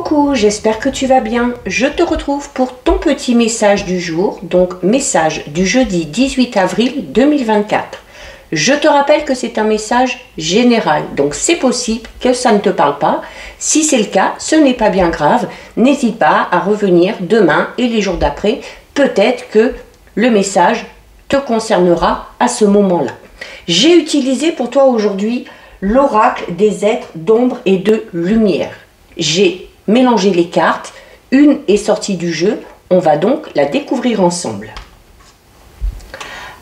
Coucou, j'espère que tu vas bien. Je te retrouve pour ton petit message du jour, donc message du jeudi 18 avril 2024. Je te rappelle que c'est un message général, donc c'est possible que ça ne te parle pas. Si c'est le cas, ce n'est pas bien grave. N'hésite pas à revenir demain et les jours d'après. Peut-être que le message te concernera à ce moment-là. J'ai utilisé pour toi aujourd'hui l'oracle des êtres d'ombre et de lumière. J'ai mélangé les cartes, une est sortie du jeu, on va donc la découvrir ensemble.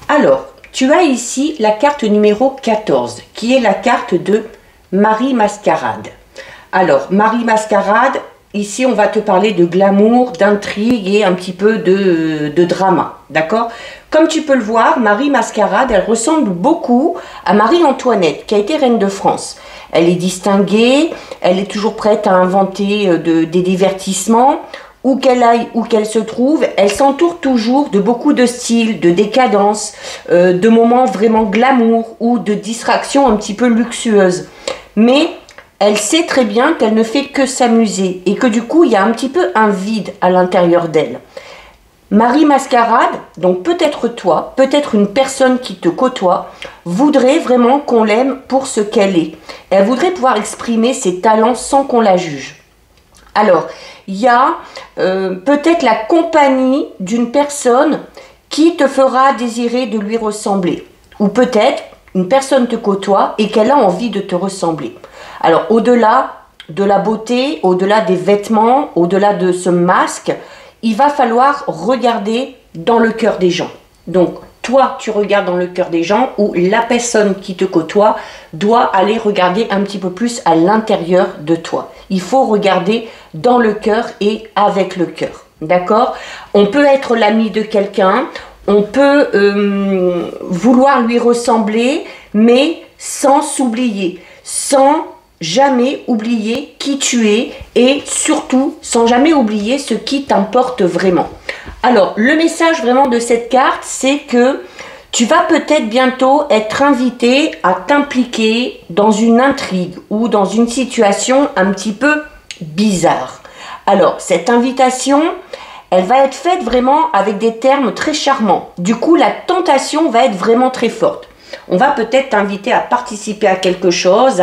Alors, tu as ici la carte numéro 14, qui est la carte de Marie Mascarade. Alors, Marie Mascarade, ici on va te parler de glamour, d'intrigue et un petit peu de drama, d'accord? Comme tu peux le voir, Marie Mascarade, elle ressemble beaucoup à Marie-Antoinette, qui a été reine de France. Elle est distinguée, elle est toujours prête à inventer des divertissements. Où qu'elle aille, où qu'elle se trouve, elle s'entoure toujours de beaucoup de styles, de décadence, de moments vraiment glamour ou de distractions un petit peu luxueuses. Mais elle sait très bien qu'elle ne fait que s'amuser et que du coup, il y a un petit peu un vide à l'intérieur d'elle. Marie Mascarade, donc peut-être toi, peut-être une personne qui te côtoie, voudrait vraiment qu'on l'aime pour ce qu'elle est. Elle voudrait pouvoir exprimer ses talents sans qu'on la juge. Alors, il y a peut-être la compagnie d'une personne qui te fera désirer de lui ressembler. Ou peut-être une personne te côtoie et qu'elle a envie de te ressembler. Alors, au-delà de la beauté, au-delà des vêtements, au-delà de ce masque, il va falloir regarder dans le cœur des gens. Donc, toi, tu regardes dans le cœur des gens ou la personne qui te côtoie doit aller regarder un petit peu plus à l'intérieur de toi. Il faut regarder dans le cœur et avec le cœur. D'accord? On peut être l'ami de quelqu'un, on peut vouloir lui ressembler, mais sans s'oublier, sans jamais oublier qui tu es et surtout sans jamais oublier ce qui t'importe vraiment. Alors, le message vraiment de cette carte, c'est que tu vas peut-être bientôt être invité à t'impliquer dans une intrigue ou dans une situation un petit peu bizarre. Alors, cette invitation, elle va être faite vraiment avec des termes très charmants. Du coup, la tentation va être vraiment très forte. On va peut-être t'inviter à participer à quelque chose,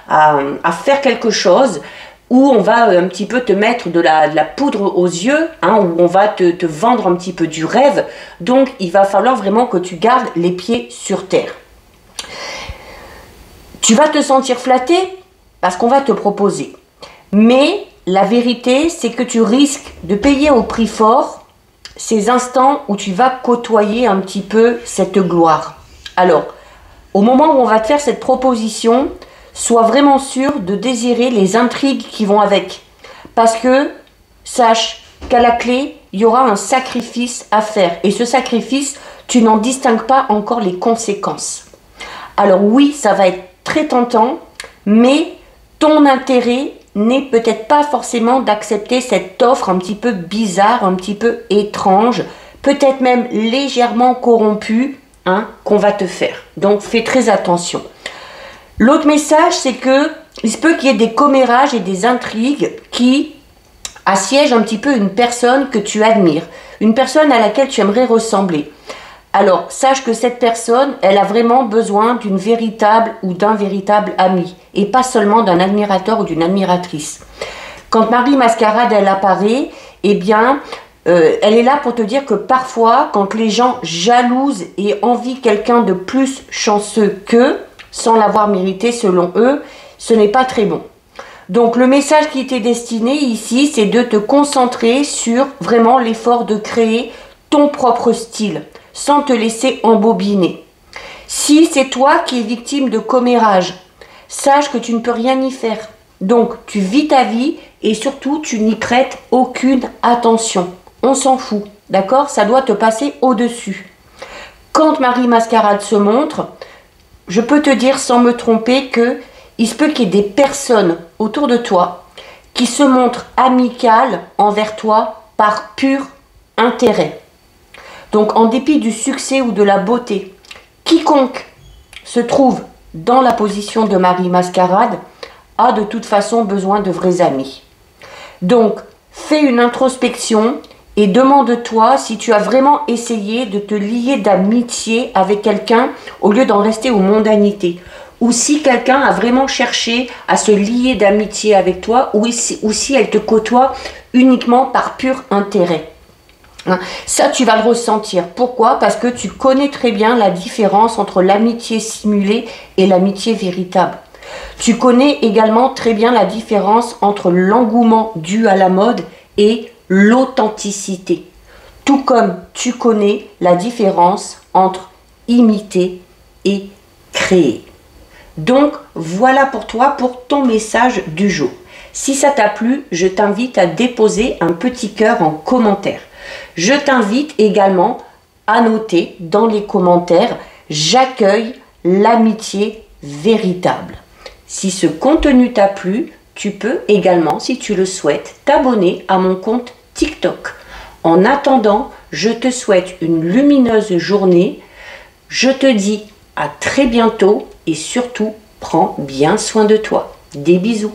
à faire quelque chose, où on va un petit peu te mettre de la poudre aux yeux, hein, où on va te vendre un petit peu du rêve. Donc, il va falloir vraiment que tu gardes les pieds sur terre. Tu vas te sentir flatté parce qu'on va te proposer. Mais la vérité, c'est que tu risques de payer au prix fort ces instants où tu vas côtoyer un petit peu cette gloire. Alors, au moment où on va te faire cette proposition, sois vraiment sûr de désirer les intrigues qui vont avec. Parce que, sache qu'à la clé, il y aura un sacrifice à faire. Et ce sacrifice, tu n'en distingues pas encore les conséquences. Alors oui, ça va être très tentant, mais ton intérêt n'est peut-être pas forcément d'accepter cette offre un petit peu bizarre, un petit peu étrange, peut-être même légèrement corrompue, hein, qu'on va te faire. Donc fais très attention. L'autre message, c'est que il se peut qu'il y ait des commérages et des intrigues qui assiègent un petit peu une personne que tu admires, une personne à laquelle tu aimerais ressembler. Alors, sache que cette personne, elle a vraiment besoin d'une véritable ou d'un véritable ami, et pas seulement d'un admirateur ou d'une admiratrice. Quand Marie Mascarade, elle apparaît, eh bien, elle est là pour te dire que parfois, quand les gens jalousent et envient quelqu'un de plus chanceux qu'eux, sans l'avoir mérité selon eux, ce n'est pas très bon. Donc le message qui t'est destiné ici, c'est de te concentrer sur vraiment l'effort de créer ton propre style, sans te laisser embobiner. Si c'est toi qui es victime de commérage, sache que tu ne peux rien y faire. Donc tu vis ta vie et surtout tu n'y prêtes aucune attention. On s'en fout, d'accord? Ça doit te passer au-dessus. Quand Marie Mascarade se montre, je peux te dire sans me tromper que il se peut qu'il y ait des personnes autour de toi qui se montrent amicales envers toi par pur intérêt. Donc en dépit du succès ou de la beauté, quiconque se trouve dans la position de Marie Mascarade a de toute façon besoin de vrais amis. Donc, fais une introspection et demande-toi si tu as vraiment essayé de te lier d'amitié avec quelqu'un au lieu d'en rester aux mondanités. Ou si quelqu'un a vraiment cherché à se lier d'amitié avec toi, ou si elle te côtoie uniquement par pur intérêt. Ça, tu vas le ressentir. Pourquoi? Parce que tu connais très bien la différence entre l'amitié simulée et l'amitié véritable. Tu connais également très bien la différence entre l'engouement dû à la mode et l'authenticité. Tout comme tu connais la différence entre imiter et créer. Donc, voilà pour toi, pour ton message du jour. Si ça t'a plu, je t'invite à déposer un petit cœur en commentaire. Je t'invite également à noter dans les commentaires « J'accueille l'amitié véritable ». Si ce contenu t'a plu, tu peux également, si tu le souhaites, t'abonner à mon compte TikTok. En attendant, je te souhaite une lumineuse journée. Je te dis à très bientôt et surtout, prends bien soin de toi. Des bisous.